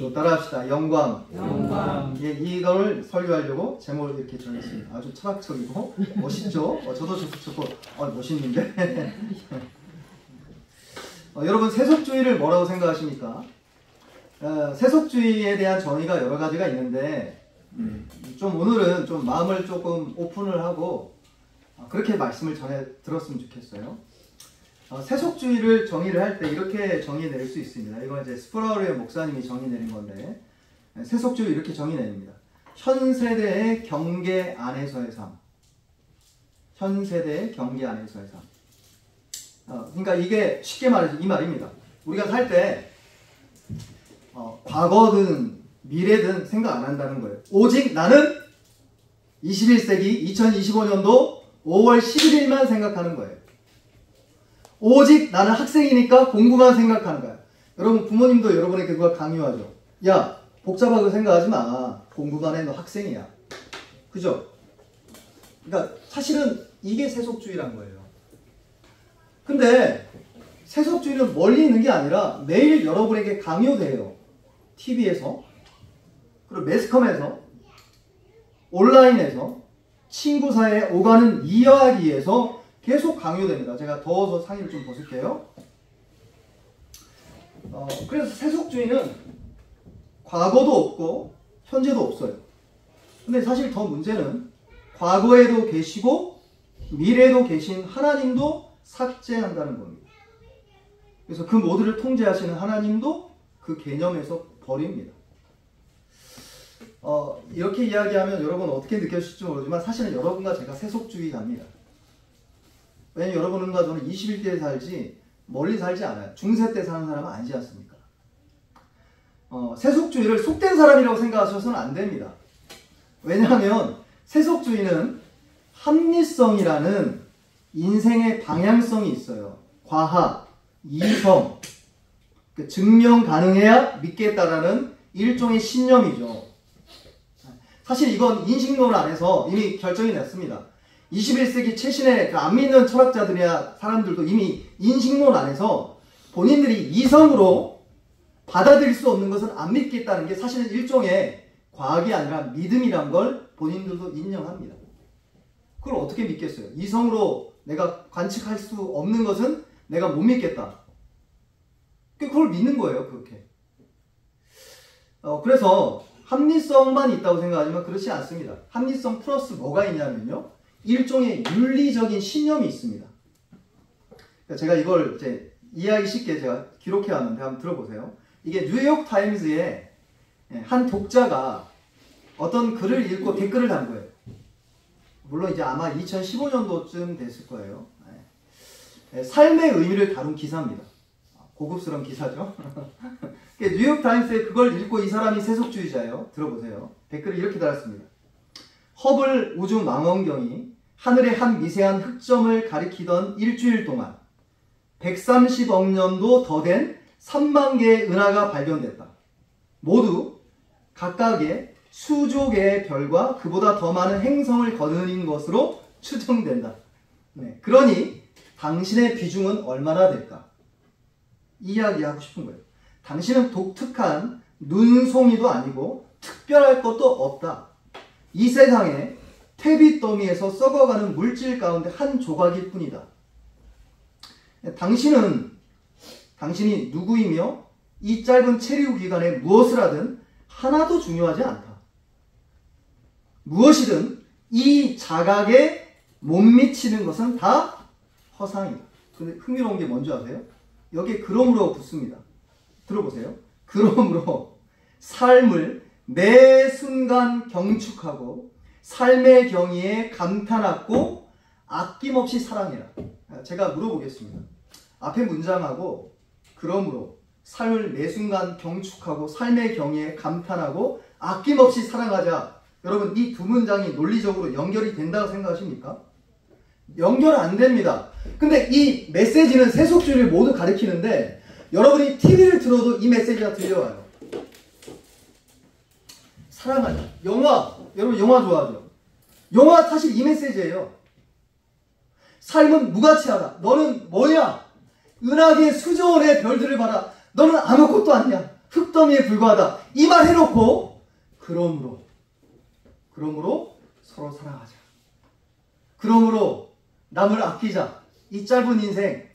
또 따라합시다. 영광. 영광. 예, 이걸 설교하려고 제목을 이렇게 정했습니다. 아주 철학적이고 멋있죠? 저도 좋고 멋있는데. 여러분 세속주의를 뭐라고 생각하십니까? 세속주의에 대한 정의가 여러 가지가 있는데 좀 오늘은 좀 마음을 조금 오픈을 하고 그렇게 말씀을 전해 들었으면 좋겠어요. 세속주의를 정의를 할 때 이렇게 정의 내릴 수 있습니다. 이건 이제 스프라우리의 목사님이 정의 내린 건데 세속주의 이렇게 정의 내립니다. 현 세대의 경계 안에서의 삶. 현 세대의 경계 안에서의 삶. 그러니까 이게 쉽게 말해서 이 말입니다. 우리가 살 때 과거든 미래든 생각 안 한다는 거예요. 오직 나는 21세기 2025년도 5월 11일만 생각하는 거예요. 오직 나는 학생이니까 공부만 생각하는 거야. 여러분 부모님도 여러분에게 그걸 강요하죠. 야 복잡하게 생각하지 마. 공부만 해. 너 학생이야. 그죠? 그러니까 사실은 이게 세속주의란 거예요. 근데 세속주의는 멀리 있는 게 아니라 매일 여러분에게 강요돼요. TV에서 그리고 매스컴에서 온라인에서 친구 사이에 오가는 이야기에서 계속 강요됩니다. 제가 더워서 상의를 좀 벗을게요. 그래서 세속주의는 과거도 없고 현재도 없어요. 근데 사실 더 문제는 과거에도 계시고 미래에도 계신 하나님도 삭제한다는 겁니다. 그래서 그 모두를 통제하시는 하나님도 그 개념에서 버립니다. 이렇게 이야기하면 여러분 어떻게 느껴질지 모르지만 사실은 여러분과 제가 세속주의자입니다. 왜냐면 여러분과 저는 21대에 살지 멀리 살지 않아요. 중세 때 사는 사람은 아니지 않습니까? 세속주의를 속된 사람이라고 생각하셔서는 안 됩니다. 왜냐하면 세속주의는 합리성이라는 인생의 방향성이 있어요. 과학, 이성, 증명 가능해야 믿겠다라는 일종의 신념이죠. 사실 이건 인식론 안에서 이미 결정이 났습니다. 21세기 최신의 안 믿는 철학자들이나 사람들도 이미 인식론 안에서 본인들이 이성으로 받아들일 수 없는 것은 안 믿겠다는 게 사실은 일종의 과학이 아니라 믿음이란 걸 본인들도 인정합니다. 그걸 어떻게 믿겠어요? 이성으로 내가 관측할 수 없는 것은 내가 못 믿겠다. 그걸 믿는 거예요, 그렇게. 그래서 합리성만 있다고 생각하지만 그렇지 않습니다. 합리성 플러스 뭐가 있냐면요. 일종의 윤리적인 신념이 있습니다. 제가 이걸 이제 이해하기 쉽게 제가 기록해 왔는데 한번 들어보세요. 이게 뉴욕 타임즈의 한 독자가 어떤 글을 읽고 댓글을 단 거예요. 물론 이제 아마 2015년도쯤 됐을 거예요. 삶의 의미를 다룬 기사입니다. 고급스러운 기사죠. 뉴욕 타임스에 그걸 읽고 이 사람이 세속주의자예요. 들어보세요. 댓글을 이렇게 달았습니다. 허블 우주 망원경이 하늘의 한 미세한 흑점을 가리키던 일주일 동안 130억 년도 더 된 3만 개의 은하가 발견됐다. 모두 각각의 수조 개의 별과 그보다 더 많은 행성을 거느린 것으로 추정된다. 그러니 당신의 비중은 얼마나 될까? 이야기하고 싶은 거예요. 당신은 독특한 눈송이도 아니고 특별할 것도 없다. 이 세상에 퇴비더미에서 썩어가는 물질 가운데 한 조각일 뿐이다. 당신이 누구이며 이 짧은 체류 기간에 무엇을 하든 하나도 중요하지 않다. 무엇이든 이 자각에 못 미치는 것은 다 허상이다. 근데 흥미로운 게 뭔지 아세요? 여기에 그러므로 붙습니다. 들어보세요. 그러므로 삶을 매 순간 경축하고 삶의 경위에 감탄하고 아낌없이 사랑해라. 제가 물어보겠습니다. 앞에 문장하고 그러므로 삶을 매 순간 경축하고 삶의 경위에 감탄하고 아낌없이 사랑하자. 여러분 이 두 문장이 논리적으로 연결이 된다고 생각하십니까? 연결 안 됩니다. 근데 이 메시지는 세속주의를 모두 가리키는데 여러분이 TV를 틀어도 이 메시지가 들려와요. 사랑하자. 영화. 여러분 영화 좋아하죠? 영화 사실 이 메시지예요. 삶은 무가치하다. 너는 뭐야? 은하계 수조원의 별들을 봐라. 너는 아무것도 아니야. 흙더미에 불과하다. 이 말 해놓고 그러므로 서로 사랑하자. 그러므로 남을 아끼자. 이 짧은 인생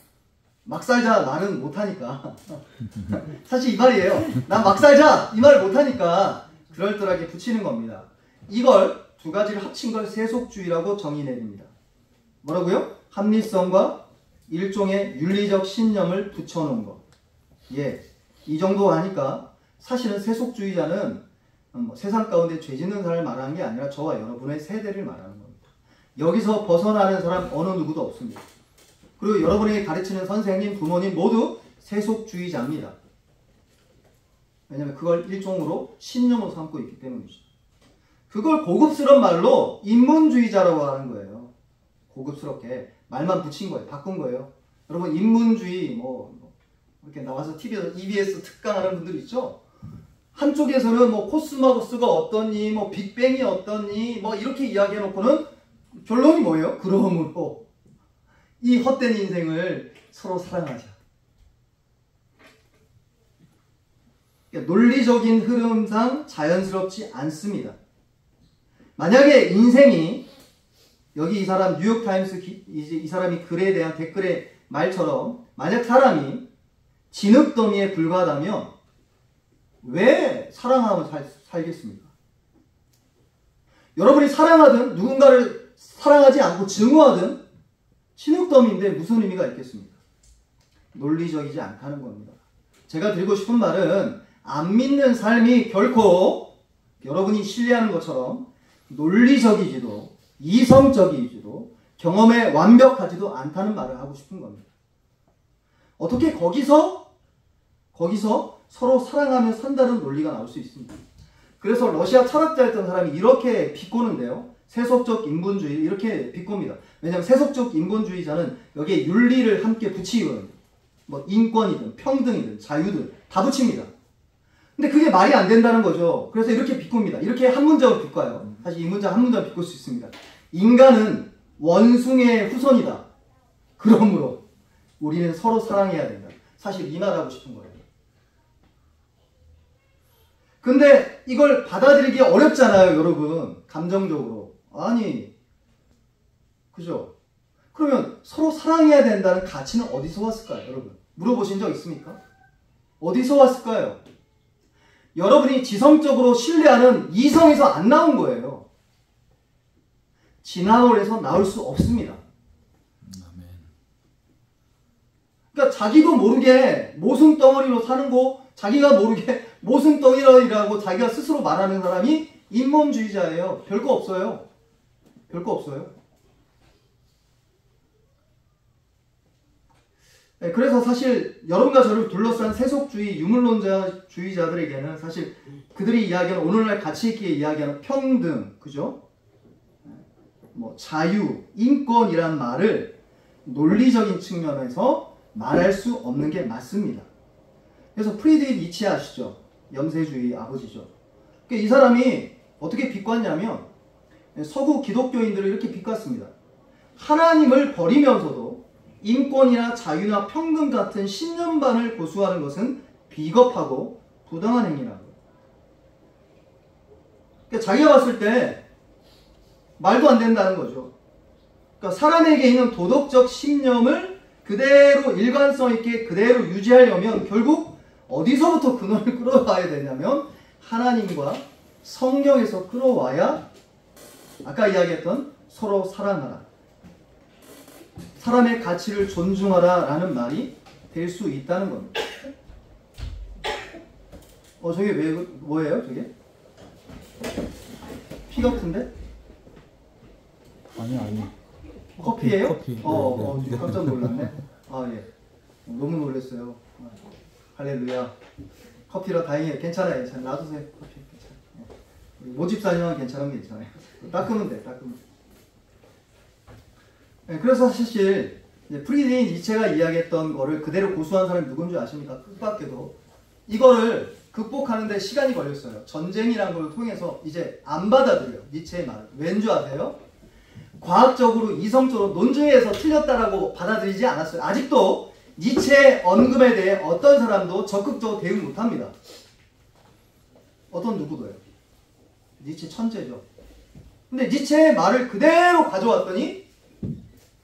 막 살자 말은 못하니까 사실 이 말이에요. 난 막 살자 이 말을 못하니까 그럴듯하게 붙이는 겁니다. 이걸 두 가지를 합친 걸 세속주의라고 정의 내립니다. 뭐라고요? 합리성과 일종의 윤리적 신념을 붙여놓은 것. 예, 이 정도 하니까 사실은 세속주의자는 세상 가운데 죄 짓는 사람을 말하는 게 아니라 저와 여러분의 세대를 말하는 겁니다. 여기서 벗어나는 사람 어느 누구도 없습니다. 그리고 여러분에게 가르치는 선생님, 부모님 모두 세속주의자입니다. 왜냐하면 그걸 일종으로 신념으로 삼고 있기 때문이죠. 그걸 고급스러운 말로 인문주의자라고 하는 거예요. 고급스럽게 말만 붙인 거예요. 바꾼 거예요. 여러분 인문주의 이렇게 나와서 TV에서 EBS 특강하는 분들 있죠? 한쪽에서는 코스모스가 어떠니, 빅뱅이 어떠니, 이렇게 이야기해놓고는 결론이 뭐예요? 그러므로 이 헛된 인생을 서로 사랑하자. 그러니까 논리적인 흐름상 자연스럽지 않습니다. 만약에 인생이 여기 이 사람 뉴욕타임스 이 사람이 글에 대한 댓글의 말처럼 만약 사람이 진흙더미에 불과하다면 왜 사랑하며 살겠습니까? 여러분이 사랑하든 누군가를 사랑하지 않고 증오하든 진흙더미인데 무슨 의미가 있겠습니까? 논리적이지 않다는 겁니다. 제가 드리고 싶은 말은 안 믿는 삶이 결코 여러분이 신뢰하는 것처럼 논리적이지도 이성적이지도 경험에 완벽하지도 않다는 말을 하고 싶은 겁니다. 어떻게 거기서 서로 사랑하며 산다는 논리가 나올 수 있습니다. 그래서 러시아 철학자였던 사람이 이렇게 비꼬는데요. 세속적 인본주의 이렇게 비꼽니다. 왜냐하면 세속적 인본주의자는 여기에 윤리를 함께 붙이거든요. 인권이든 평등이든 자유든 다 붙입니다. 근데 그게 말이 안 된다는 거죠. 그래서 이렇게 비꼽니다. 이렇게 한 문장을 비꼬아요. 사실 이 문장 한 문장 비꼴 수 있습니다. 인간은 원숭이의 후손이다. 그러므로 우리는 서로 사랑해야 된다. 사실 이 말 하고 싶은 거예요. 근데 이걸 받아들이기 어렵잖아요, 여러분. 감정적으로. 아니, 그죠? 그러면 서로 사랑해야 된다는 가치는 어디서 왔을까요, 여러분? 물어보신 적 있습니까? 어디서 왔을까요? 여러분이 지성적으로 신뢰하는 이성에서 안 나온 거예요. 진화론에서 나올 수 없습니다. 그러니까 자기도 모르게 모순덩어리로 사는 거, 자기가 모르게 모순덩어리라고 자기가 스스로 말하는 사람이 인본주의자예요. 별거 없어요. 별거 없어요. 네, 그래서 사실 여러분과 저를 둘러싼 세속주의, 유물론자주의자들에게는 사실 그들이 이야기하는 오늘날 가치있게 이야기하는 평등, 그죠? 자유, 인권이란 말을 논리적인 측면에서 말할 수 없는 게 맞습니다. 그래서 프리드리히 니체 아시죠? 염세주의 아버지죠. 그러니까 이 사람이 어떻게 비꼬았냐면 서구 기독교인들을 이렇게 비꼬았습니다. 하나님을 버리면서도 인권이나 자유나 평등 같은 신념반을 고수하는 것은 비겁하고 부당한 행위라고. 그러니까 자기가 봤을 때 말도 안 된다는 거죠. 그러니까 사람에게 있는 도덕적 신념을 그대로 일관성 있게 그대로 유지하려면 결국 어디서부터 근원을 끌어와야 되냐면 하나님과 성경에서 끌어와야 아까 이야기했던 서로 사랑하라, 사람의 가치를 존중하라 라는 말이 될 수 있다는 겁니다. 저게 뭐예요 저게? 피 같은데? 아니. 커피예요? 커피. 네. 깜짝 놀랐네. 아, 예. 너무 놀랐어요. 할렐루야. 커피라 다행이에요. 괜찮아요. 놔두세요. 커피 괜찮아요. 모집사님은 괜찮아요. 닦으면 돼. 네, 그래서 사실 프리드리히 니체가 이야기했던 거를 그대로 고수한 사람이 누군지 아십니까? 뜻밖에도 이거를 극복하는데 시간이 걸렸어요. 전쟁이라는 걸 통해서 이제 안 받아들여요. 니체의 말을. 왠 줄 아세요? 과학적으로 이성적으로 논증에서 틀렸다라고 받아들이지 않았어요. 아직도 니체의 언급에 대해 어떤 사람도 적극적으로 대응 못합니다. 어떤 누구도요? 니체 천재죠. 근데 니체의 말을 그대로 가져왔더니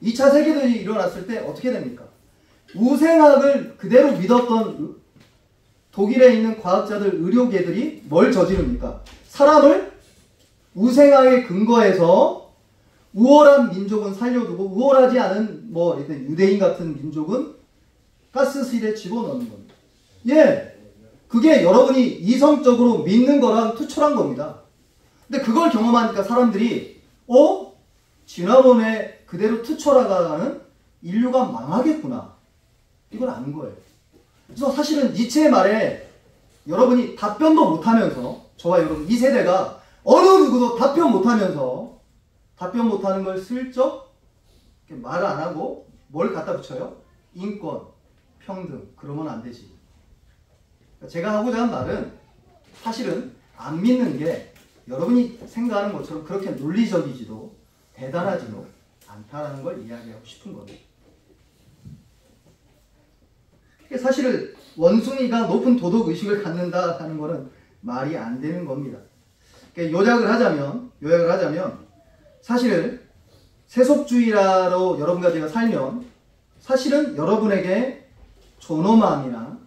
2차 세계대전이 일어났을 때 어떻게 됩니까? 우생학을 그대로 믿었던 독일에 있는 과학자들, 의료계들이 뭘 저지릅니까? 사람을 우생학에 근거해서 우월한 민족은 살려두고 우월하지 않은 뭐 유대인 같은 민족은 가스실에 집어넣는 겁니다. 예, 그게 여러분이 이성적으로 믿는 거랑 투철한 겁니다. 근데 그걸 경험하니까 사람들이 진화론에 그대로 투철하다가는 인류가 망하겠구나. 이걸 아는 거예요. 그래서 사실은 니체의 말에 여러분이 답변도 못하면서, 저와 여러분 이 세대가 어느 누구도 답변 못하면서, 답변 못하는 걸 슬쩍 말을 안 하고 뭘 갖다 붙여요? 인권, 평등. 그러면 안 되지. 제가 하고자 한 말은 사실은 안 믿는 게 여러분이 생각하는 것처럼 그렇게 논리적이지도 대단하지도 않다라는 걸 이야기하고 싶은 거예요. 사실은 원숭이가 높은 도덕의식을 갖는다 하는 것은 말이 안 되는 겁니다. 요약을 하자면 사실은 세속주의라로 여러분과 제가 살면 사실은 여러분에게 존엄함이나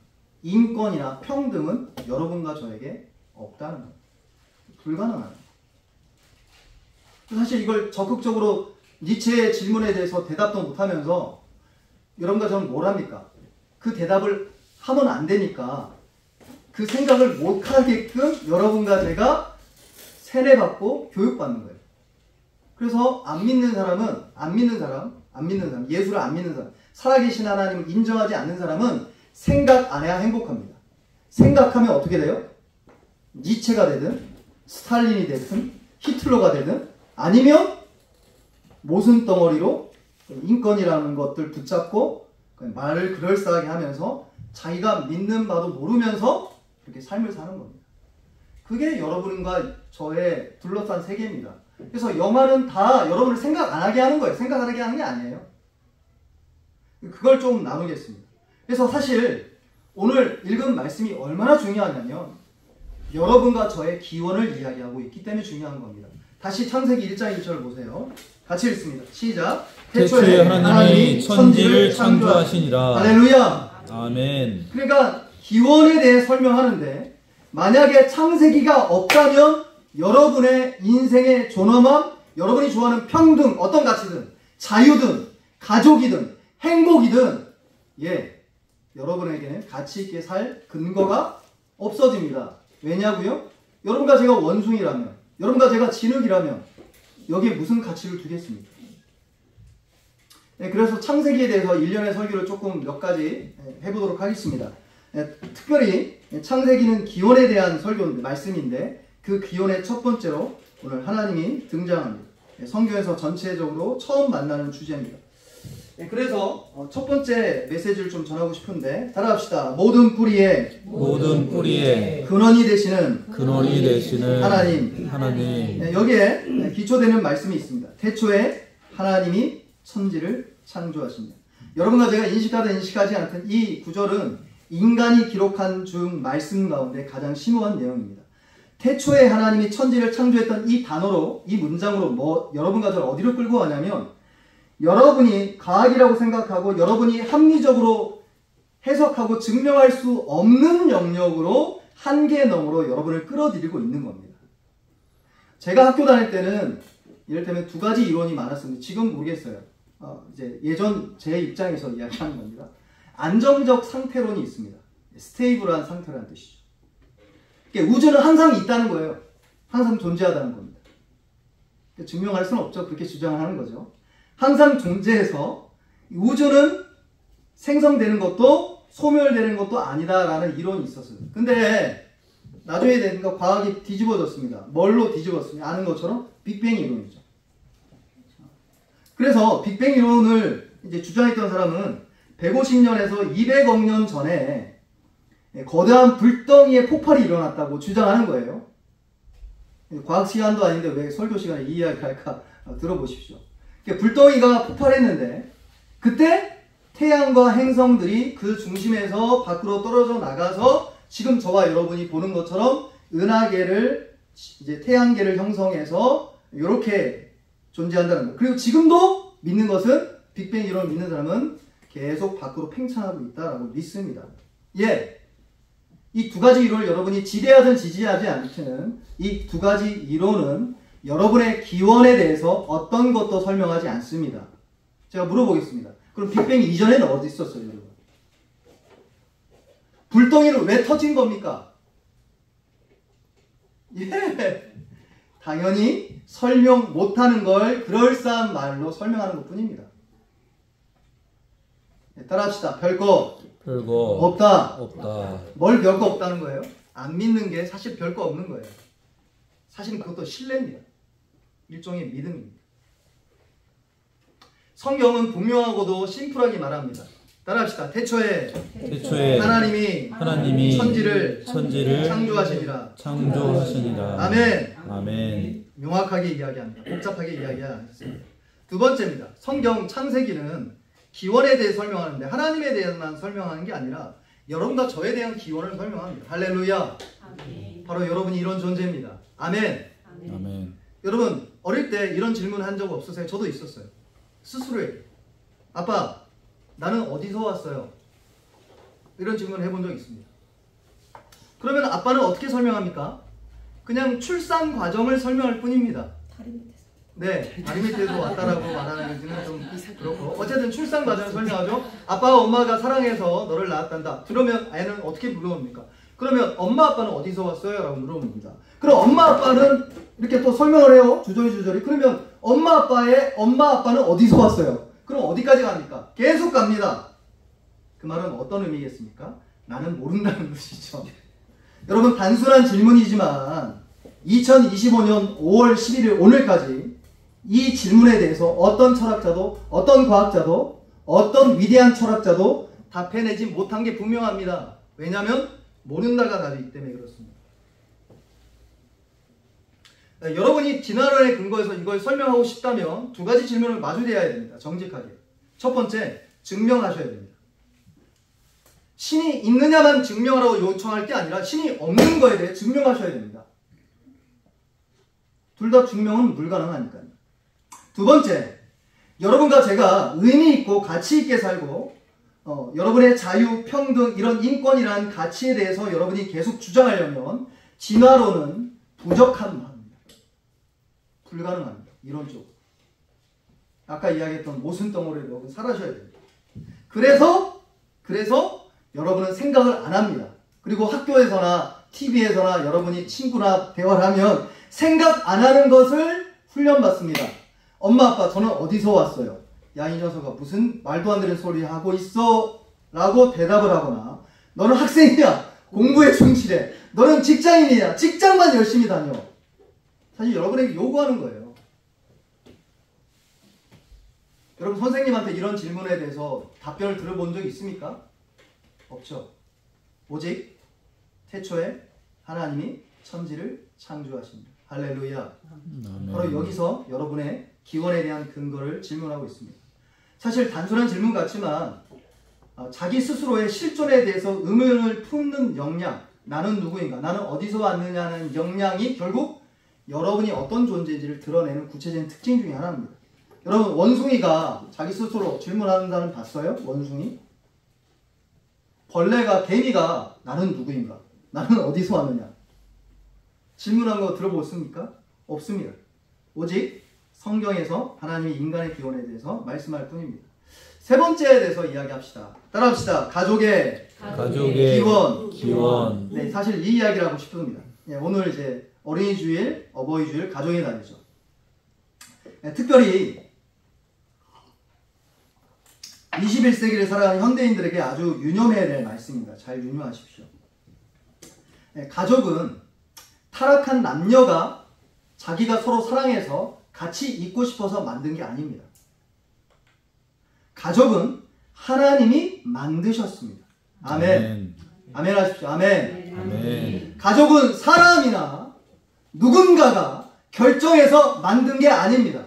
인권이나 평등은 여러분과 저에게 없다는 겁니다. 불가능한 겁니다. 사실 이걸 적극적으로 니체의 질문에 대해서 대답도 못하면서 여러분과 저는 뭘 합니까? 그 대답을 하면 안 되니까 그 생각을 못하게끔 여러분과 제가 세뇌받고 교육받는 거예요. 그래서 안 믿는 사람, 예수를 안 믿는 사람, 살아계신 하나님을 인정하지 않는 사람은 생각 안 해야 행복합니다. 생각하면 어떻게 돼요? 니체가 되든 스탈린이 되든 히틀러가 되든 아니면 모순덩어리로 인권이라는 것들 붙잡고 말을 그럴싸하게 하면서 자기가 믿는 바도 모르면서 그렇게 삶을 사는 겁니다. 그게 여러분과 저의 둘러싼 세계입니다. 그래서 영화는 다 여러분을 생각 안 하게 하는 거예요. 생각 안 하게 하는 게 아니에요. 그걸 좀 나누겠습니다. 그래서 사실 오늘 읽은 말씀이 얼마나 중요하냐면 여러분과 저의 기원을 이야기하고 있기 때문에 중요한 겁니다. 다시 창세기 1장 1절 보세요. 같이 읽습니다. 시작. 태초에 하나님이 천지를 창조하시니라. 할렐루야. 아멘. 그러니까 기원에 대해 설명하는데 만약에 창세기가 없다면 여러분의 인생의 존엄함, 여러분이 좋아하는 평등, 어떤 가치든 자유든 가족이든 행복이든 여러분에게는 가치 있게 살 근거가 없어집니다. 왜냐고요? 여러분과 제가 원숭이라면, 여러분과 제가 진흙이라면 여기에 무슨 가치를 두겠습니까? 그래서 창세기에 대해서 일련의 설교를 조금 몇 가지 해보도록 하겠습니다. 특별히 창세기는 기원에 대한 설교인데, 말씀인데 그 기원의 첫 번째로 오늘 하나님이 등장합니다. 성경에서 전체적으로 처음 만나는 주제입니다. 그래서 첫 번째 메시지를 좀 전하고 싶은데 따라합시다. 모든 뿌리에 근원이 되시는 하나님. 여기에 기초되는 말씀이 있습니다. 태초에 하나님이 천지를 창조하십니다. 여러분과 제가 인식하든 인식하지 않든 이 구절은 인간이 기록한 중 말씀 가운데 가장 심오한 내용입니다. 태초에 하나님이 천지를 창조했던 이 단어로, 이 문장으로 여러분과 저를 어디로 끌고 가냐면 여러분이 과학이라고 생각하고 여러분이 합리적으로 해석하고 증명할 수 없는 영역으로 한계 너머로 여러분을 끌어들이고 있는 겁니다. 제가 학교 다닐 때는 이를테면 두 가지 이론이 많았습니다. 지금 모르겠어요. 이제 예전 제 입장에서 이야기하는 겁니다. 안정적 상태론이 있습니다. 스테이블한 상태라는 뜻이죠. 우주는 항상 있다는 거예요. 항상 존재하다는 겁니다. 증명할 수는 없죠. 그렇게 주장하는 거죠. 항상 존재해서 우주는 생성되는 것도 소멸되는 것도 아니다라는 이론이 있었어요. 근데 나중에 되니까 과학이 뒤집어졌습니다. 뭘로 뒤집었습니까? 아는 것처럼 빅뱅 이론이죠. 그래서 빅뱅 이론을 이제 주장했던 사람은 150년에서 200억 년 전에 거대한 불덩이의 폭발이 일어났다고 주장하는 거예요. 과학 시간도 아닌데 왜 설교 시간에 이 이야기 할까 들어보십시오. 불덩이가 폭발했는데 그때 태양과 행성들이 그 중심에서 밖으로 떨어져 나가서 지금 저와 여러분이 보는 것처럼 은하계를 이제 태양계를 형성해서 이렇게 존재한다는 거. 그리고 지금도 믿는 것은 빅뱅 이론을 믿는 사람은 계속 밖으로 팽창하고 있다라고 믿습니다. 예, 이 두 가지 이론을 여러분이 지대하든 지지하지 않든 이 두 가지 이론은 여러분의 기원에 대해서 어떤 것도 설명하지 않습니다. 제가 물어보겠습니다. 그럼 빅뱅 이전에는 어디 있었어요, 여러분? 불덩이는 왜 터진 겁니까? 예, 당연히 설명 못하는 걸 그럴싸한 말로 설명하는 것 뿐입니다. 따라합시다. 별거 없다. 뭘 별거 없다는 거예요? 안 믿는 게 사실 별거 없는 거예요. 사실은 그것도 신뢰입니다. 일종의 믿음입니다. 성경은 분명하고도 심플하게 말합니다. 따라합시다. 태초에 하나님이 천지를 창조하시니라. 아멘. 명확하게 이야기합니다. 복잡하게 이야기 안 했습니다. 두 번째입니다. 성경 창세기는 기원에 대해 설명하는데 하나님에 대해서만 설명하는 게 아니라 여러분과 저에 대한 기원을 설명합니다. 할렐루야. 아멘. 바로 여러분이 이런 존재입니다. 아멘. 아멘. 여러분 어릴 때 이런 질문 한 적 없으세요? 저도 있었어요. 스스로에게. 아빠, 나는 어디서 왔어요? 이런 질문을 해본 적이 있습니다. 그러면 아빠는 어떻게 설명합니까? 그냥 출산 과정을 설명할 뿐입니다. 네, 다리 밑에서 왔다라고 말하는 것은 좀 그렇고, 어쨌든 출산 과정을 설명하죠. 아빠와 엄마가 사랑해서 너를 낳았단다. 그러면 애는 어떻게 물어봅니까? 그러면 엄마 아빠는 어디서 왔어요? 라고 물어봅니다. 그럼 엄마 아빠는 이렇게 또 설명을 해요. 주저리. 그러면 엄마 아빠는 어디서 왔어요? 그럼 어디까지 갑니까? 계속 갑니다. 그 말은 어떤 의미겠습니까? 나는 모른다는 뜻이죠. 여러분 단순한 질문이지만 2025년 5월 11일 오늘까지 이 질문에 대해서 어떤 철학자도, 어떤 과학자도, 어떤 위대한 철학자도 답해내지 못한 게 분명합니다. 왜냐하면 모른다가 답이기 때문에 그렇습니다. 여러분이 진화론에 근거해서 이걸 설명하고 싶다면 두 가지 질문을 마주대해야 됩니다. 정직하게. 첫 번째, 증명하셔야 됩니다. 신이 있느냐만 증명하라고 요청할 게 아니라 신이 없는 거에 대해 증명하셔야 됩니다. 둘 다 증명은 불가능하니까요. 두 번째, 여러분과 제가 의미 있고 가치 있게 살고 여러분의 자유, 평등, 이런 인권이라는 가치에 대해서 여러분이 계속 주장하려면 진화론은 부족한 말입니다. 불가능합니다. 이론적으로. 아까 이야기했던 모순덩어리를 여러분 살아셔야 됩니다. 그래서 여러분은 생각을 안 합니다. 그리고 학교에서나 TV에서나 여러분이 친구나 대화를 하면 생각 안 하는 것을 훈련받습니다. 엄마 아빠 저는 어디서 왔어요? 야 이 녀석아 무슨 말도 안 되는 소리 하고 있어? 라고 대답을 하거나 너는 학생이야 공부에 충실해 너는 직장인이야 직장만 열심히 다녀. 사실 여러분에게 요구하는 거예요. 여러분 선생님한테 이런 질문에 대해서 답변을 들어본 적 있습니까? 없죠. 오직 태초에 하나님이 천지를 창조하십니다. 할렐루야. 바로 여기서 여러분의 기원에 대한 근거를 질문하고 있습니다. 사실 단순한 질문 같지만 자기 스스로의 실존에 대해서 의문을 품는 역량, 나는 누구인가, 나는 어디서 왔느냐는 역량이 결국 여러분이 어떤 존재인지를 드러내는 구체적인 특징 중에 하나입니다. 여러분 원숭이가 자기 스스로 질문하는 사람 봤어요? 원숭이? 벌레가, 개미가 나는 누구인가? 나는 어디서 왔느냐? 질문한 거 들어보셨습니까? 없습니다. 오직 성경에서 하나님이 인간의 기원에 대해서 말씀할 뿐입니다. 세 번째에 대해서 이야기합시다. 따라합시다. 가족의 기원. 네, 사실 이 이야기를 하고 싶습니다. 네, 오늘 이제 어린이 주일, 어버이 주일, 가족의 날이죠. 네, 특별히 21세기를 살아가는 현대인들에게 아주 유념해야 될 말씀입니다. 잘 유념하십시오. 네, 가족은 타락한 남녀가 자기가 서로 사랑해서 같이 있고 싶어서 만든 게 아닙니다. 가족은 하나님이 만드셨습니다. 아멘. 아멘 하십시오. 아멘. 아멘. 가족은 사람이나 누군가가 결정해서 만든 게 아닙니다.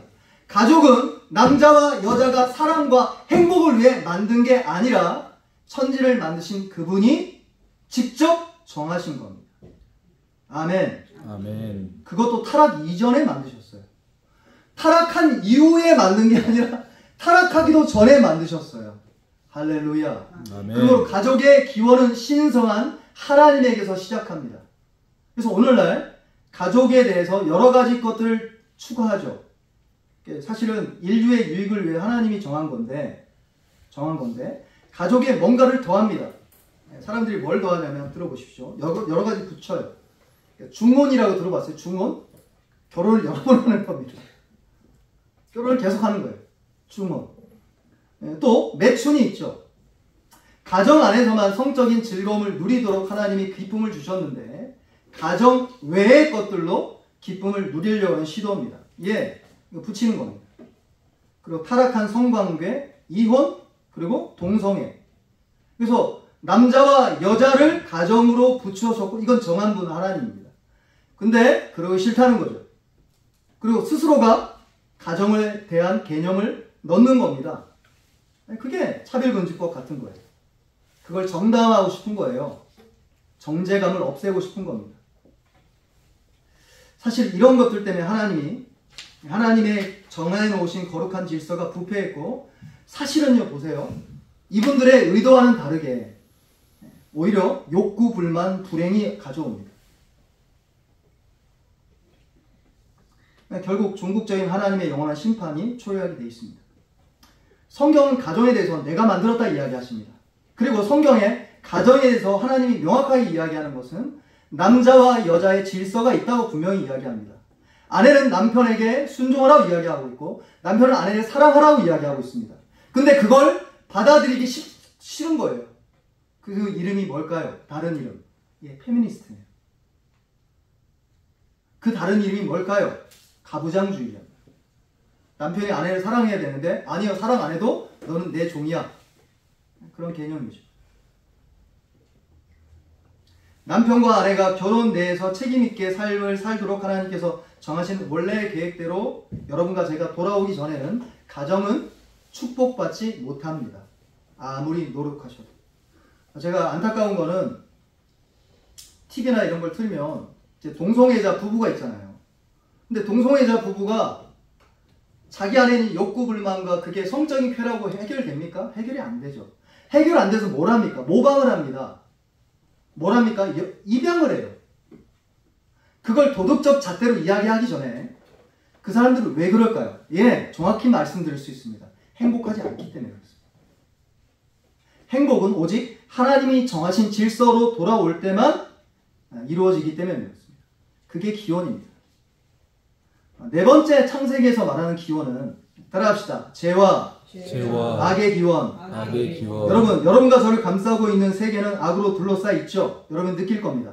가족은 남자와 여자가 사랑과 행복을 위해 만든 게 아니라 천지를 만드신 그분이 직접 정하신 겁니다. 아멘. 아멘. 그것도 타락 이전에 만드셨어요. 타락한 이후에 만든 게 아니라 타락하기도 전에 만드셨어요. 할렐루야. 아멘. 그리고 가족의 기원은 신성한 하나님에게서 시작합니다. 그래서 오늘날 가족에 대해서 여러 가지 것들을 추구하죠. 사실은 인류의 유익을 위해 하나님이 정한 건데 가족에 뭔가를 더합니다. 사람들이 뭘 더하냐면 들어보십시오. 여러 가지 붙여요. 중혼이라고 들어봤어요? 중혼? 결혼을 여러 번 하는 겁니다. 결혼을 계속 하는 거예요. 중혼. 또 매춘이 있죠. 가정 안에서만 성적인 즐거움을 누리도록 하나님이 기쁨을 주셨는데 가정 외의 것들로 기쁨을 누리려고 하는 시도입니다. 예, 이거 붙이는 겁니다. 그리고 타락한 성관계, 이혼, 그리고 동성애. 그래서 남자와 여자를 가정으로 붙여줬고 이건 정한 분 하나님입니다. 근데 그러기 싫다는 거죠. 그리고 스스로가 가정에 대한 개념을 넣는 겁니다. 그게 차별금지법 같은 거예요. 그걸 정당화하고 싶은 거예요. 정제감을 없애고 싶은 겁니다. 사실 이런 것들 때문에 하나님의 정해 놓으신 거룩한 질서가 부패했고 사실은요 보세요. 이분들의 의도와는 다르게 오히려 욕구, 불만, 불행이 가져옵니다. 결국 종국적인 하나님의 영원한 심판이 초래하게 되어 있습니다. 성경은 가정에 대해서 내가 만들었다 이야기하십니다. 그리고 성경에 가정에 대해서 하나님이 명확하게 이야기하는 것은 남자와 여자의 질서가 있다고 분명히 이야기합니다. 아내는 남편에게 순종하라고 이야기하고 있고 남편은 아내를 사랑하라고 이야기하고 있습니다. 근데 그걸 받아들이기 싫은 거예요. 그 이름이 뭘까요? 다른 이름. 예, 페미니스트예요. 그 다른 이름이 뭘까요? 가부장주의자. 남편이 아내를 사랑해야 되는데 아니요, 사랑 안 해도 너는 내 종이야. 그런 개념이죠. 남편과 아내가 결혼 내에서 책임있게 삶을 살도록 하나님께서 정하신 원래의 계획대로 여러분과 제가 돌아오기 전에는 가정은 축복받지 못합니다. 아무리 노력하셔도. 제가 안타까운 거는 TV나 이런 걸 틀면 이제 동성애자 부부가 있잖아요. 근데 동성애자 부부가 자기 안에 있는 욕구 불만과 그게 성적인 쾌라고 해결됩니까? 해결이 안 되죠. 해결 안 돼서 뭘 합니까? 모방을 합니다. 뭘 합니까? 입양을 해요. 그걸 도덕적 잣대로 이야기하기 전에 그 사람들은 왜 그럴까요? 예, 정확히 말씀드릴 수 있습니다. 행복하지 않기 때문에 그렇습니다. 행복은 오직 하나님이 정하신 질서로 돌아올 때만 이루어지기 때문에 그렇습니다. 그게 기원입니다. 네 번째 창세기에서 말하는 기원은 따라합시다. 죄와 악의 기원. 악의 기원. 여러분과 저를 감싸고 있는 세계는 악으로 둘러싸여 있죠. 여러분 느낄 겁니다.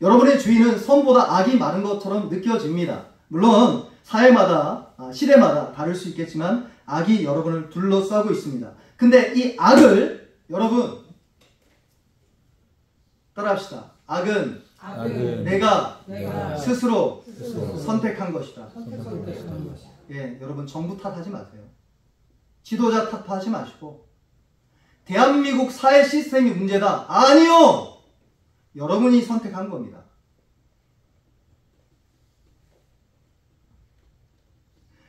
여러분의 주위는 선보다 악이 많은 것처럼 느껴집니다. 물론 사회마다 시대마다 다를 수 있겠지만 악이 여러분을 둘러싸고 있습니다. 근데 이 악을 여러분 따라합시다. 악은 내가 스스로 선택한 것이다. 예, 여러분 정부 탓하지 마세요. 지도자 탓하지 마시고 대한민국 사회 시스템이 문제다. 아니요! 여러분이 선택한 겁니다.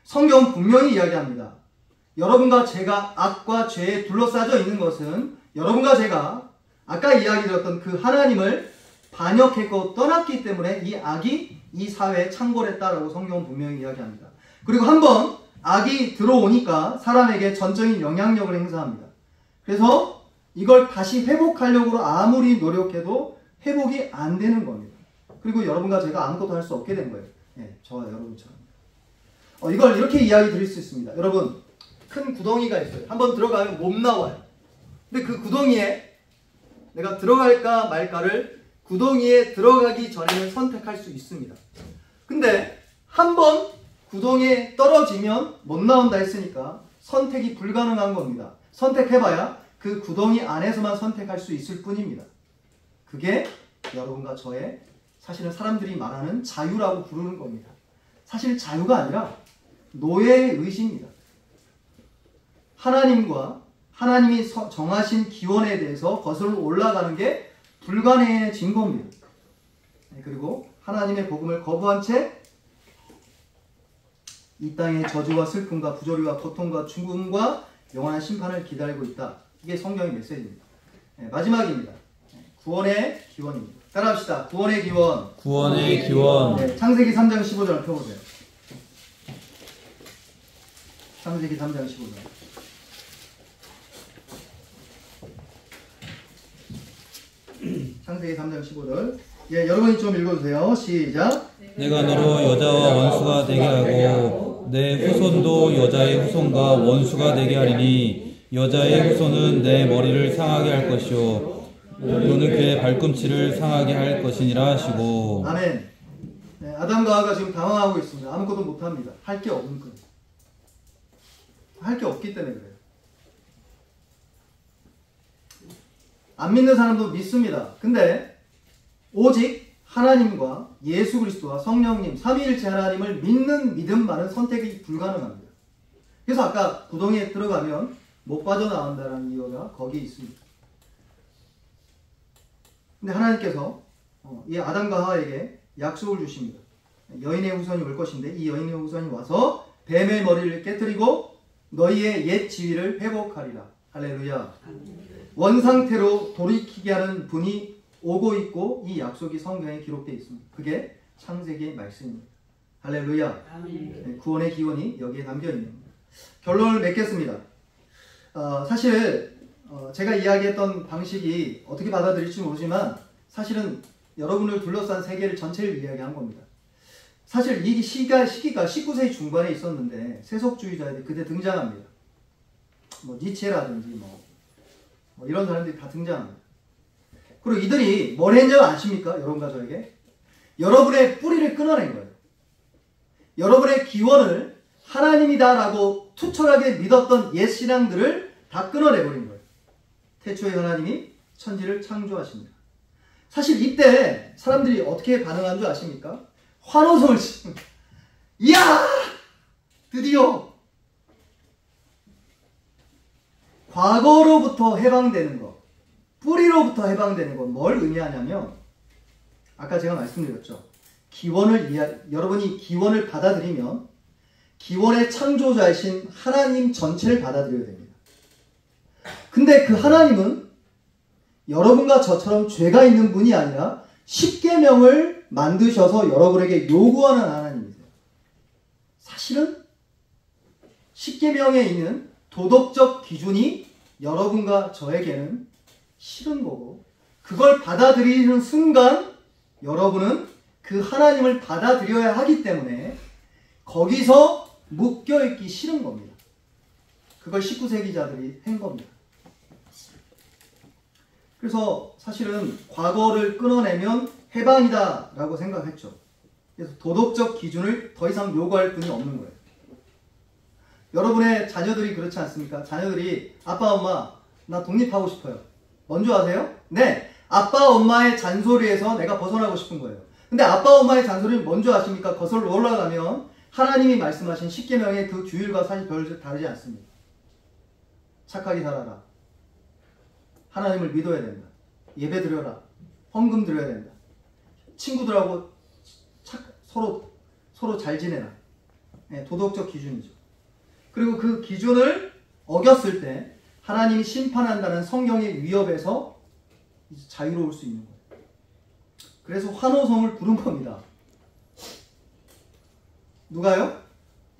성경은 분명히 이야기합니다. 여러분과 제가 악과 죄에 둘러싸여 있는 것은 여러분과 제가 아까 이야기 드렸던 그 하나님을 반역했고 떠났기 때문에 이 악이 이 사회에 창궐했다라고 성경은 분명히 이야기합니다. 그리고 한번 악이 들어오니까 사람에게 전적인 영향력을 행사합니다. 그래서 이걸 다시 회복하려고 아무리 노력해도 회복이 안 되는 겁니다. 그리고 여러분과 제가 아무것도 할 수 없게 된 거예요. 네, 저와 여러분처럼. 이걸 이렇게 이야기 드릴 수 있습니다. 여러분, 큰 구덩이가 있어요. 한번 들어가면 못 나와요. 근데 그 구덩이에 내가 들어갈까 말까를 구덩이에 들어가기 전에는 선택할 수 있습니다. 근데 한번 구덩이에 떨어지면 못 나온다 했으니까 선택이 불가능한 겁니다. 선택해봐야 그 구덩이 안에서만 선택할 수 있을 뿐입니다. 그게 여러분과 저의 사실은 사람들이 말하는 자유라고 부르는 겁니다. 사실 자유가 아니라 노예의 의지입니다. 하나님과 하나님이 정하신 기원에 대해서 거슬러 올라가는 게 불가능해진 겁니다. 그리고 하나님의 복음을 거부한 채 이 땅의 저주와 슬픔과 부조리와 고통과 죽음과 영원한 심판을 기다리고 있다. 이게 성경의 메시지입니다. 마지막입니다. 구원의 기원입니다. 따라합시다. 구원의 기원. 구원의 기원. 창세기 3장 15절을 펴보세요. 창세기 3장 15절. 창세기 3장 15절. 여러분이 좀 읽어주세요. 시작. 내가 너로 여자와 원수가 되게 하고 내 후손도 여자의 후손과 원수가 되게 하리니 여자의 후손은 내 머리를 상하게 할 것이요 너는 그의 발꿈치를 상하게 할 것이니라 하시고. 아멘. 아담과 하와가 지금 당황하고 있습니다. 아무것도 못합니다. 할 게 없는 거예요. 할 게 없기 때문에 그래요. 안 믿는 사람도 믿습니다. 근데 오직 하나님과 예수 그리스도와 성령님 삼위일체 하나님을 믿는 믿음만은 선택이 불가능합니다. 그래서 아까 구덩이에 들어가면 못 빠져나온다는 이유가 거기에 있습니다. 근데 하나님께서 이 아담과 하와에게 약속을 주십니다. 여인의 후손이 올 것인데 이 여인의 후손이 와서 뱀의 머리를 깨뜨리고 너희의 옛 지위를 회복하리라. 할렐루야. 원상태로 돌이키게 하는 분이 오고 있고 이 약속이 성경에 기록되어 있습니다. 그게 창세기의 말씀입니다. 할렐루야. 구원의 기원이 여기에 담겨있는 겁니다. 결론을 맺겠습니다. 사실 제가 이야기했던 방식이 어떻게 받아들일지 모르지만 사실은 여러분을 둘러싼 세계를 전체를 이야기한 겁니다. 사실 이 시기가 19세기 중반에 있었는데 세속주의자들이 그때 등장합니다. 니체라든지 뭐 이런 사람들이 다 등장합니다. 그리고 이들이 뭘 했는지 아십니까? 여러분과 저에게 여러분의 뿌리를 끊어낸 거예요. 여러분의 기원을 하나님이다라고 투철하게 믿었던 옛 신앙들을 다 끊어내버린 거예요. 태초에 하나님이 천지를 창조하십니다. 사실 이때 사람들이 어떻게 반응한 줄 아십니까? 환호성을 치십니다. 이야! 드디어 과거로부터 해방되는 것, 뿌리로부터 해방되는 것, 뭘 의미하냐면 아까 제가 말씀드렸죠. 여러분이 기원을 받아들이면 기원의 창조자이신 하나님 전체를 받아들여야 됩니다. 근데 그 하나님은 여러분과 저처럼 죄가 있는 분이 아니라 십계명을 만드셔서 여러분에게 요구하는 하나님이세요. 사실은 십계명에 있는 도덕적 기준이 여러분과 저에게는 싫은 거고 그걸 받아들이는 순간 여러분은 그 하나님을 받아들여야 하기 때문에 거기서 묶여있기 싫은 겁니다. 그걸 19세기자들이 한 겁니다. 그래서 사실은 과거를 끊어내면 해방이다 라고 생각했죠. 그래서 도덕적 기준을 더 이상 요구할 분이 없는 거예요. 여러분의 자녀들이 그렇지 않습니까? 자녀들이 아빠 엄마 나 독립하고 싶어요. 뭔지 아세요? 네, 아빠 엄마의 잔소리에서 내가 벗어나고 싶은 거예요. 근데 아빠 엄마의 잔소리는 뭔지 아십니까? 거슬러 올라가면 하나님이 말씀하신 십계명의 그 규율과 사실 별 다르지 않습니다. 착하게 살아라. 하나님을 믿어야 된다. 예배 드려라. 헌금 드려야 된다. 친구들하고 서로 잘 지내라. 네, 도덕적 기준이죠. 그리고 그 기준을 어겼을 때 하나님이 심판한다는 성경의 위협에서 이제 자유로울 수 있는 거예요. 그래서 환호성을 부른 겁니다. 누가요?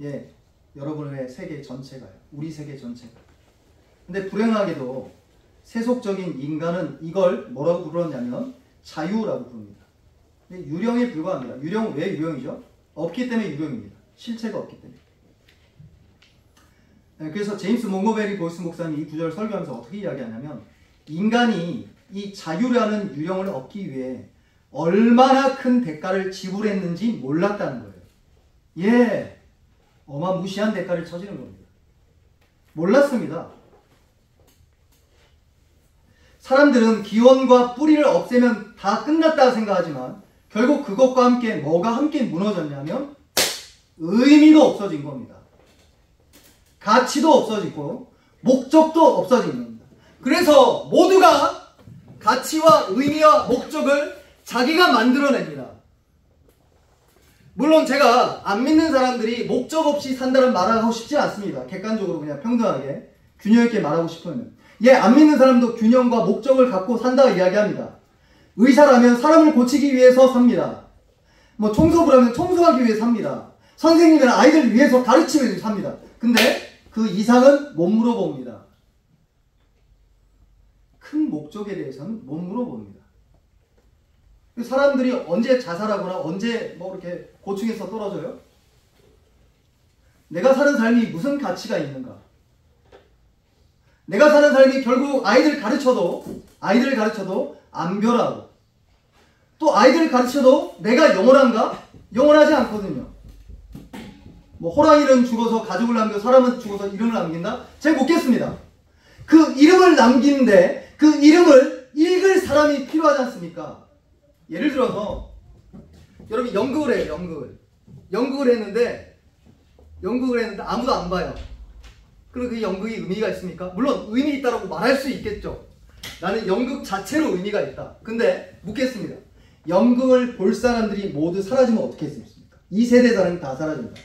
예, 여러분의 세계 전체가요. 우리 세계 전체가. 근데 불행하게도 세속적인 인간은 이걸 뭐라고 부르냐면 자유라고 부릅니다. 근데 유령에 불과합니다. 유령 왜 유령이죠? 없기 때문에 유령입니다. 실체가 없기 때문에. 그래서 제임스 몽고베리 보이스 목사님이 이 구절을 설교하면서 어떻게 이야기하냐면 인간이 이 자유라는 유령을 얻기 위해 얼마나 큰 대가를 지불했는지 몰랐다는 거예요. 예, 어마무시한 대가를 쳐지는 겁니다. 몰랐습니다. 사람들은 기원과 뿌리를 없애면 다 끝났다 생각하지만 결국 그것과 함께 뭐가 함께 무너졌냐면 의미도 없어진 겁니다. 가치도 없어지고 목적도 없어진 겁니다. 그래서 모두가 가치와 의미와 목적을 자기가 만들어냅니다. 물론 제가 안 믿는 사람들이 목적 없이 산다는 말을 하고 싶지 않습니다. 객관적으로 그냥 평등하게 균형 있게 말하고 싶으면. 안 믿는 사람도 균형과 목적을 갖고 산다 이야기합니다. 의사라면 사람을 고치기 위해서 삽니다. 뭐 청소부라면 청소하기 위해 삽니다. 선생님이란 아이들 위해서 가르치기 위해서 삽니다. 근데 그 이상은 못 물어봅니다. 큰 목적에 대해서는 못 물어봅니다. 사람들이 언제 자살하거나 언제 뭐 이렇게 고충에서 떨어져요? 내가 사는 삶이 무슨 가치가 있는가? 내가 사는 삶이 결국 아이들 가르쳐도 안 변하고, 또 아이들 가르쳐도 내가 영원한가? 영원하지 않거든요. 뭐 호랑이는 죽어서 가족을 남겨 사람은 죽어서 이름을 남긴다? 제가 묻겠습니다. 그 이름을 남기는데 그 이름을 읽을 사람이 필요하지 않습니까? 예를 들어서 여러분 연극을 해요. 연극을 했는데 아무도 안 봐요. 그럼 그 연극이 의미가 있습니까? 물론 의미 있다고 말할 수 있겠죠. 나는 연극 자체로 의미가 있다. 근데 묻겠습니다. 연극을 볼 사람들이 모두 사라지면 어떻게 했습니까? 이 세대 사람이 다 사라집니다.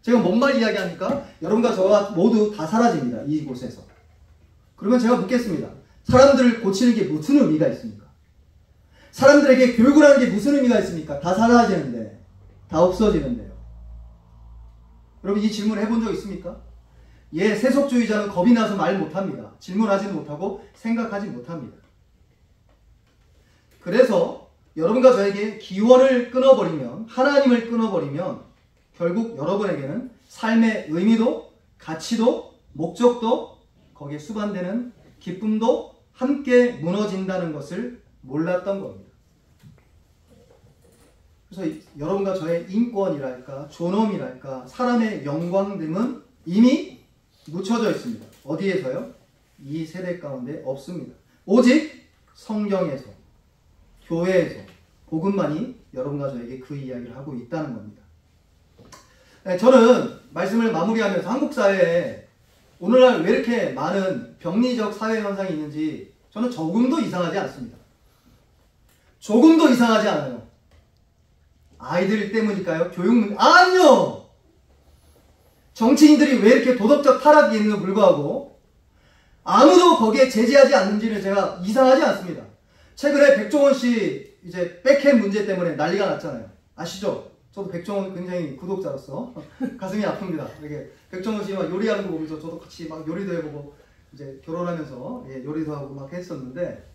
제가 뭔 말 이야기하니까 여러분과 저와 모두 다 사라집니다. 이곳에서. 그러면 제가 묻겠습니다. 사람들을 고치는 게 무슨 의미가 있습니까? 사람들에게 교육을 하는 게 무슨 의미가 있습니까? 다 사라지는데, 다 없어지는데요. 여러분 이 질문 해본 적 있습니까? 세속주의자는 겁이 나서 말 못합니다. 질문하지는 못하고 생각하지 못합니다. 그래서 여러분과 저에게 기원을 끊어버리면, 하나님을 끊어버리면 결국 여러분에게는 삶의 의미도, 가치도, 목적도, 거기에 수반되는 기쁨도 함께 무너진다는 것을 몰랐던 겁니다. 그래서 여러분과 저의 인권이랄까, 존엄이랄까, 사람의 영광 등은 이미 묻혀져 있습니다. 어디에서요? 이 세대 가운데 없습니다. 오직 성경에서, 교회에서, 복음만이 여러분과 저에게 그 이야기를 하고 있다는 겁니다. 저는 말씀을 마무리하면서 한국 사회에 오늘날 왜 이렇게 많은 병리적 사회 현상이 있는지 저는 조금도 이상하지 않습니다. 조금도 이상하지 않아요. 아이들 때문일까요? 교육 문제? 아니요! 정치인들이 왜 이렇게 도덕적 타락이 있는지 불구하고 아무도 거기에 제지하지 않는지는 제가 이상하지 않습니다. 최근에 백종원 씨 이제 백햄 문제 때문에 난리가 났잖아요. 아시죠? 저도 백종원 굉장히 구독자로서 가슴이 아픕니다. 이렇게 백종원 씨 막 요리하는 거 보면서 저도 같이 막 요리도 해보고 이제 결혼하면서 요리도 하고 막 했었는데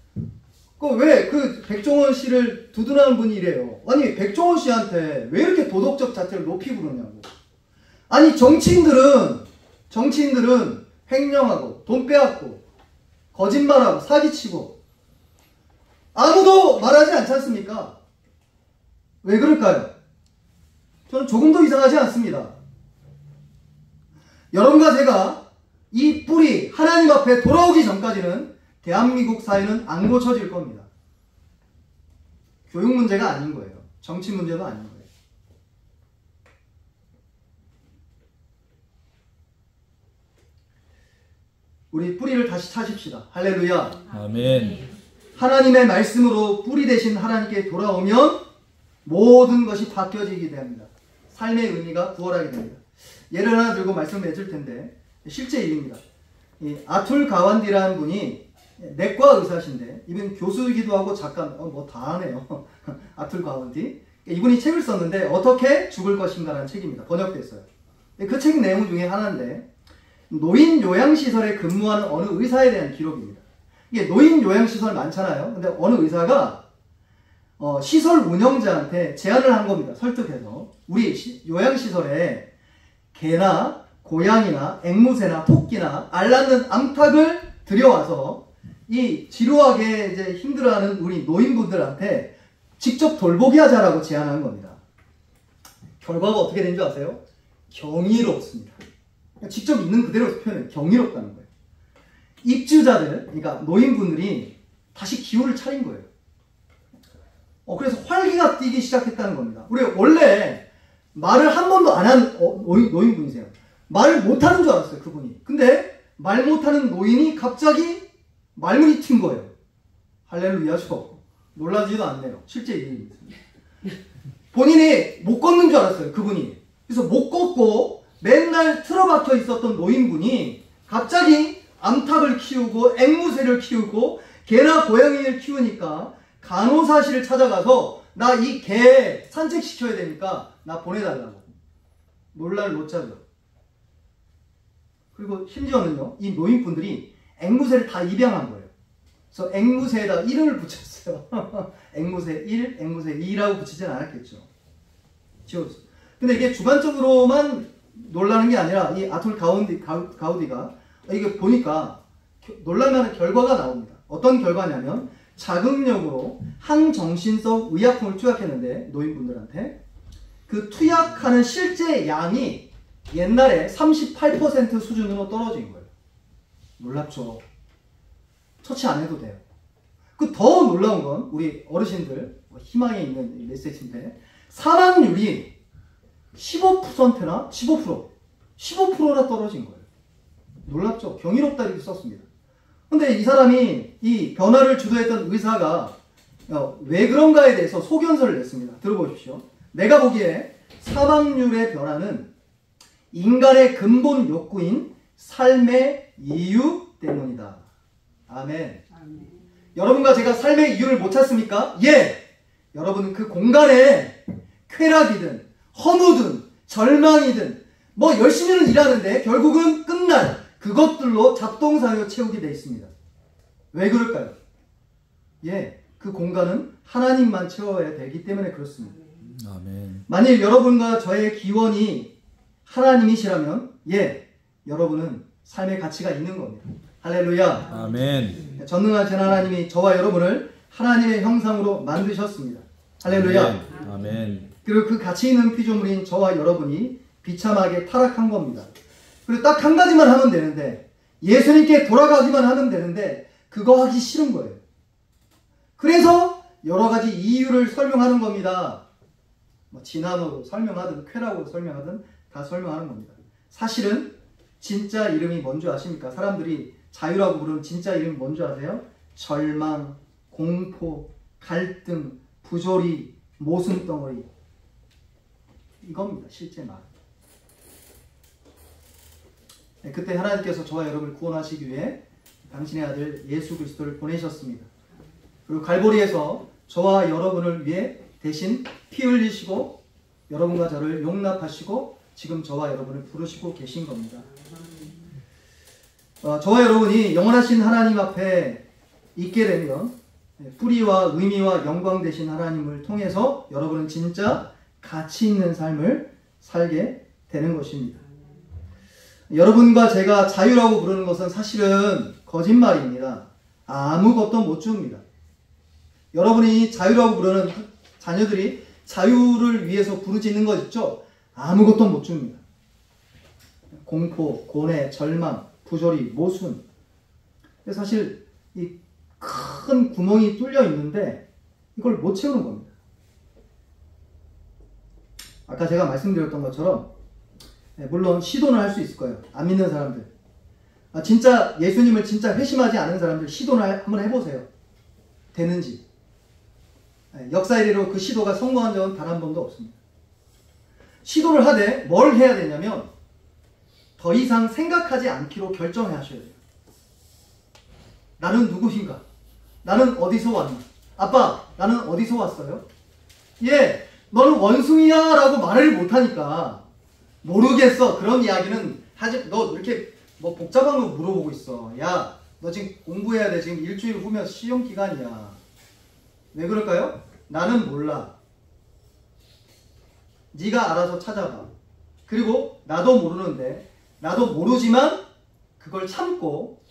왜 그 백종원 씨를 두둔하는 분이 이래요. 아니 백종원 씨한테 왜 이렇게 도덕적 자체를 높이 부르냐고. 아니 정치인들은 횡령하고 돈 빼앗고 거짓말하고 사기치고 아무도 말하지 않지 않습니까? 왜 그럴까요? 저는 조금도 이상하지 않습니다. 여러분과 제가 이 뿌리 하나님 앞에 돌아오기 전까지는 대한민국 사회는 안 고쳐질 겁니다. 교육 문제가 아닌 거예요. 정치 문제도 아닌 거예요. 우리 뿌리를 다시 찾읍시다. 할렐루야. 아멘. 하나님의 말씀으로 뿌리 되신 하나님께 돌아오면 모든 것이 바뀌어지게 됩니다. 삶의 의미가 부활하게 됩니다. 예를 하나 들고 말씀을 맺을 텐데 실제 일입니다. 이 아툴 가완디라는 분이 내과 의사신데 이분 교수이기도 하고 작가 뭐 다 하네요. 아툴 가완디. 이분이 책을 썼는데 어떻게 죽을 것인가라는 책입니다. 번역됐어요. 그 책 내용 중에 하나인데 노인 요양시설에 근무하는 어느 의사에 대한 기록입니다. 이게 노인 요양시설 많잖아요. 근데 어느 의사가 시설 운영자한테 제안을 한 겁니다. 설득해서 우리 요양시설에 개나 고양이나 앵무새나 토끼나 알 낳는 암탉을 들여와서 이 지루하게 이제 힘들어하는 우리 노인분들한테 직접 돌보게 하자라고 제안한 겁니다. 결과가 어떻게 된 줄 아세요? 경이롭습니다. 직접 있는 그대로 표현해 경이롭다는 거예요. 입주자들, 그러니까 노인분들이 다시 기운을 차린 거예요. 그래서 활기가 뛰기 시작했다는 겁니다. 우리 원래 말을 한 번도 안 한 노인분이세요. 말을 못하는 줄 알았어요, 그분이. 근데 말 못하는 노인이 갑자기 말문이 튄 거예요. 할렐루야죠. 놀라지도 않네요. 실제 일입니다. 본인이 못 걷는 줄 알았어요. 그분이. 그래서 못 걷고 맨날 틀어박혀 있었던 노인분이 갑자기 암탉을 키우고 앵무새를 키우고 개나 고양이를 키우니까 간호사실을 찾아가서 나 이 개 산책시켜야 되니까 나 보내달라고. 놀랄 노자죠. 그리고 심지어는요, 이 노인분들이 앵무새를 다 입양한 거예요. 그래서 앵무새에다 이름을 붙였어요. 앵무새 1, 앵무새 2라고 붙이진 않았겠죠. 지워졌어요. 근데 이게 주관적으로만 놀라는 게 아니라 이 아툴 가우디가 이게 보니까 놀랄만한 결과가 나옵니다. 어떤 결과냐면 자극력으로 항정신성 의약품을 투약했는데 노인분들한테 그 투약하는 실제 양이 옛날에 38% 수준으로 떨어진 거예요. 놀랍죠. 처치 안 해도 돼요. 그 더 놀라운 건 우리 어르신들 희망에 있는 메시지인데 사망률이 15%나 15%나 떨어진 거예요. 놀랍죠. 경이롭다 이렇게 썼습니다. 근데 이 사람이 이 변화를 주도했던 의사가 왜 그런가에 대해서 소견서를 냈습니다. 들어보십시오. 내가 보기에 사망률의 변화는 인간의 근본 욕구인 삶의 이유 때문이다. 아멘. 여러분과 제가 삶의 이유를 못 찾습니까? 예! 여러분은 그 공간에 쾌락이든 허무든 절망이든 뭐 열심히는 일하는데 결국은 끝날 그것들로 잡동사니로 채우게 되어 있습니다. 왜 그럴까요? 예, 그 공간은 하나님만 채워야 되기 때문에 그렇습니다. 아멘. 만일 여러분과 저의 기원이 하나님이시라면 예, 여러분은 삶의 가치가 있는 겁니다. 할렐루야. 아멘. 전능하신 하나님이 저와 여러분을 하나님의 형상으로 만드셨습니다. 할렐루야. 아멘. 그리고 그 가치 있는 피조물인 저와 여러분이 비참하게 타락한 겁니다. 그리고 딱 한 가지만 하면 되는데 예수님께 돌아가기만 하면 되는데 그거 하기 싫은 거예요. 그래서 여러 가지 이유를 설명하는 겁니다. 뭐 진화론으로 설명하든 쾌락으로 설명하든 다 설명하는 겁니다. 사실은 진짜 이름이 뭔지 아십니까? 사람들이 자유라고 부르는 진짜 이름이 뭔지 아세요? 절망, 공포, 갈등, 부조리, 모순덩어리. 이겁니다. 실제 말. 네, 그때 하나님께서 저와 여러분을 구원하시기 위해 당신의 아들 예수 그리스도를 보내셨습니다. 그리고 갈보리에서 저와 여러분을 위해 대신 피 흘리시고 여러분과 저를 용납하시고 지금 저와 여러분을 부르시고 계신 겁니다. 저와 여러분이 영원하신 하나님 앞에 있게 되면 뿌리와 의미와 영광 되신 하나님을 통해서 여러분은 진짜 가치 있는 삶을 살게 되는 것입니다. 여러분과 제가 자유라고 부르는 것은 사실은 거짓말입니다. 아무것도 못 줍니다. 여러분이 자유라고 부르는 자녀들이 자유를 위해서 부르짖는 것 있죠? 아무것도 못 줍니다. 공포, 고뇌, 절망, 부조리, 모순. 사실 이 큰 구멍이 뚫려 있는데 이걸 못 채우는 겁니다. 아까 제가 말씀드렸던 것처럼 물론 시도는 할 수 있을 거예요. 안 믿는 사람들. 진짜 예수님을 진짜 회심하지 않은 사람들 시도를 한번 해보세요. 되는지. 역사 이래로 그 시도가 성공한 적은 단 한 번도 없습니다. 시도를 하되 뭘 해야 되냐면 더 이상 생각하지 않기로 결정하셔야 돼요. 나는 누구인가? 나는 어디서 왔나? 아빠, 나는 어디서 왔어요? 예, 너는 원숭이야 라고 말을 못하니까 모르겠어. 그런 이야기는 하지. 너 이렇게 뭐 복잡한 거 물어보고 있어. 야, 너 지금 공부해야 돼. 지금 일주일 후면 시험 기간이야. 왜 그럴까요? 나는 몰라. 네가 알아서 찾아봐. 그리고 나도 모르는데 나도 모르지만 그걸 참고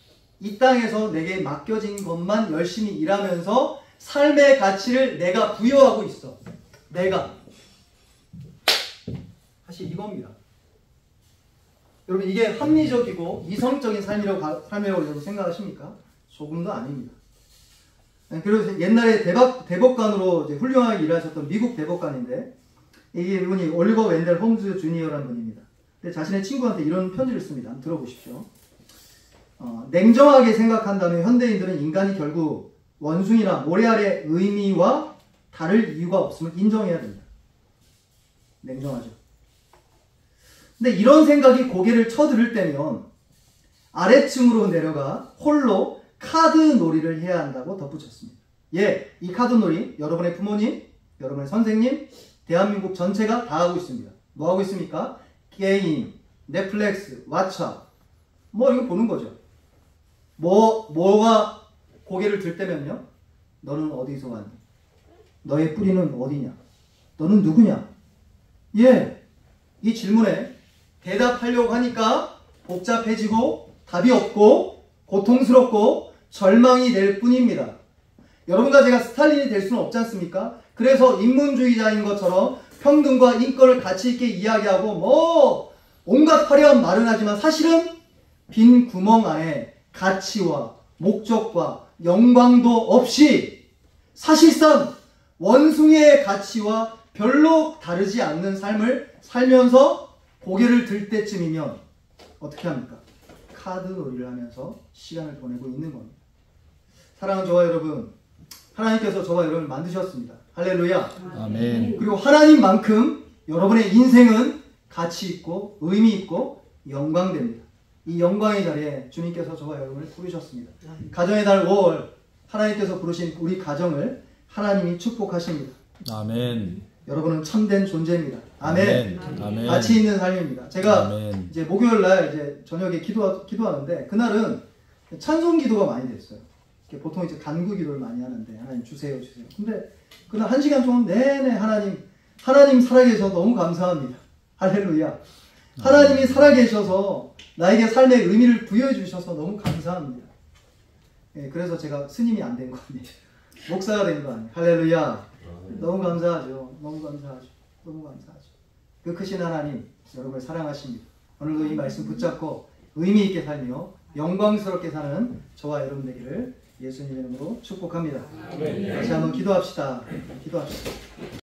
이 땅에서 내게 맡겨진 것만 열심히 일하면서 삶의 가치를 내가 부여하고 있어. 내가. 사실 이겁니다. 여러분 이게 합리적이고 이성적인 삶이라고 여러분 생각하십니까? 조금도 아닙니다. 그리고 옛날에 대법관으로 이제 훌륭하게 일하셨던 미국 대법관인데 이분이 올리버 웬델 홈즈 주니어라는 분입니다. 근데 자신의 친구한테 이런 편지를 씁니다. 한번 들어보십시오. 냉정하게 생각한다면 현대인들은 인간이 결국 원숭이나 모래알의 의미와 다를 이유가 없음을 인정해야 된다. 냉정하죠. 근데 이런 생각이 고개를 쳐들을 때면 아래층으로 내려가 홀로 카드 놀이를 해야 한다고 덧붙였습니다. 예, 이 카드 놀이 여러분의 부모님, 여러분의 선생님, 대한민국 전체가 다 하고 있습니다. 뭐 하고 있습니까? 게임, 넷플릭스, 왓챠 뭐 이거 보는 거죠. 뭐가 고개를 들 때면요, 너는 어디서 왔니? 너의 뿌리는 어디냐? 너는 누구냐? 예, 이 질문에 대답하려고 하니까 복잡해지고 답이 없고 고통스럽고 절망이 될 뿐입니다. 여러분과 제가 스탈린이 될 수는 없지 않습니까? 그래서 인문주의자인 것처럼 평등과 인권을 가치 있게 이야기하고 뭐 온갖 화려한 말은 하지만 사실은 빈 구멍 안에 가치와 목적과 영광도 없이 사실상 원숭이의 가치와 별로 다르지 않는 삶을 살면서 고개를 들 때쯤이면 어떻게 합니까? 카드 놀이를 하면서 시간을 보내고 있는 겁니다. 사랑하는 저와 여러분, 하나님께서 저와 여러분을 만드셨습니다. 할렐루야. 아멘. 그리고 하나님만큼 여러분의 인생은 가치 있고 의미 있고 영광됩니다. 이 영광의 자리에 주님께서 저와 여러분을 부르셨습니다. 가정의 달 5월 하나님께서 부르신 우리 가정을 하나님이 축복하십니다. 아멘. 여러분은 참된 존재입니다. 아멘. 아멘. 가치 있는 삶입니다. 제가 아멘. 이제 목요일 날 이제 저녁에 기도하는데 그날은 찬송 기도가 많이 됐어요. 보통 이제 간구 기도를 많이 하는데 하나님 주세요. 근데 그날 1시간 동안 내내 하나님 살아계셔서 너무 감사합니다. 할렐루야. 하나님이 살아계셔서 나에게 삶의 의미를 부여해 주셔서 너무 감사합니다. 예, 그래서 제가 스님이 안 된 겁니다. 목사가 된 거 아니에요. 할렐루야. 너무 감사하죠. 너무 감사하죠. 그 크신 하나님 여러분을 사랑하십니다. 오늘도 이 말씀 붙잡고 의미 있게 살며 영광스럽게 사는 저와 여러분 되기를 예수님 이름으로 축복합니다. 다시 한번 기도합시다.